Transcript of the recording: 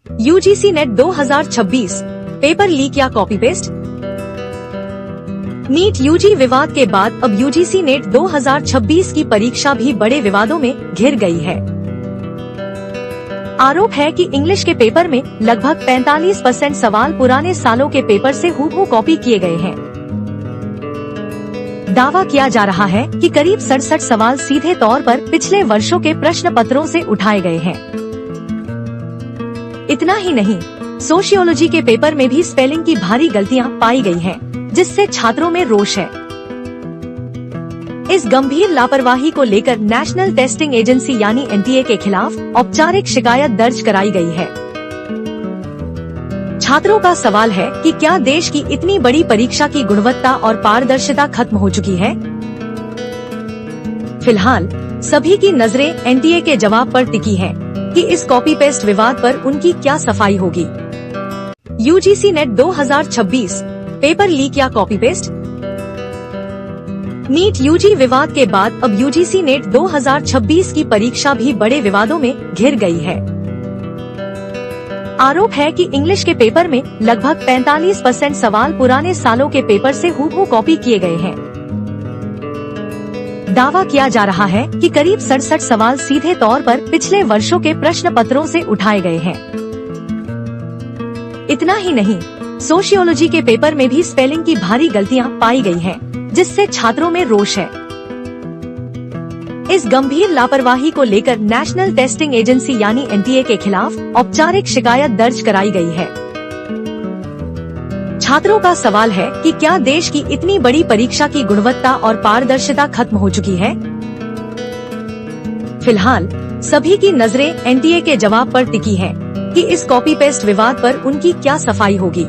UGC net 2026 paper leak या copy paste. NEET UG विवाद के बाद अब यूजीसी नेट 2026 की परीक्षा भी बड़े विवादों में घिर गई है। आरोप है कि इंग्लिश के पेपर में लगभग 45% सवाल पुराने सालों के पेपर से हूबहू कॉपी किए गए हैं। दावा किया जा रहा है कि करीब 67 सवाल सीधे तौर पर पिछले वर्षों के प्रश्न पत्रों से उठाए गए हैं। इतना ही नहीं, सोशियोलॉजी के पेपर में भी स्पेलिंग की भारी गलतियां पाई गई हैं, जिससे छात्रों में रोष है। इस गंभीर लापरवाही को लेकर नेशनल टेस्टिंग एजेंसी यानी एनटीए के खिलाफ औपचारिक शिकायत दर्ज कराई गई है। छात्रों का सवाल है कि क्या देश की इतनी बड़ी परीक्षा की गुणवत्ता और पारदर्शिता खत्म हो चुकी है? फिलहाल सभी की नजरें एनटीए के जवाब पर टिकी हैं कि इस कॉपी पेस्ट विवाद पर उनकी क्या सफाई होगी। यूजीसी नेट 2026 पेपर लीक या कॉपी पेस्ट। नीट यूजी विवाद के बाद अब यूजीसी नेट 2026 की परीक्षा भी बड़े विवादों में घिर गई है। आरोप है कि इंग्लिश के पेपर में लगभग 45% सवाल पुराने सालों के पेपर से हूबहू कॉपी किए गए हैं। दावा किया जा रहा है कि करीब 67 सवाल सीधे तौर पर पिछले वर्षों के प्रश्न पत्रों से उठाए गए हैं। इतना ही नहीं, सोशियोलॉजी के पेपर में भी स्पेलिंग की भारी गलतियां पाई गई हैं, जिससे छात्रों में रोष है। इस गंभीर लापरवाही को लेकर नेशनल टेस्टिंग एजेंसी यानी एनटीए के खिलाफ औपचारिक शिकायत दर्ज कराई गई है। छात्रों का सवाल है कि क्या देश की इतनी बड़ी परीक्षा की गुणवत्ता और पारदर्शिता खत्म हो चुकी है? फिलहाल सभी की नजरें एनटीए के जवाब पर टिकी हैं कि इस कॉपी पेस्ट विवाद पर उनकी क्या सफाई होगी।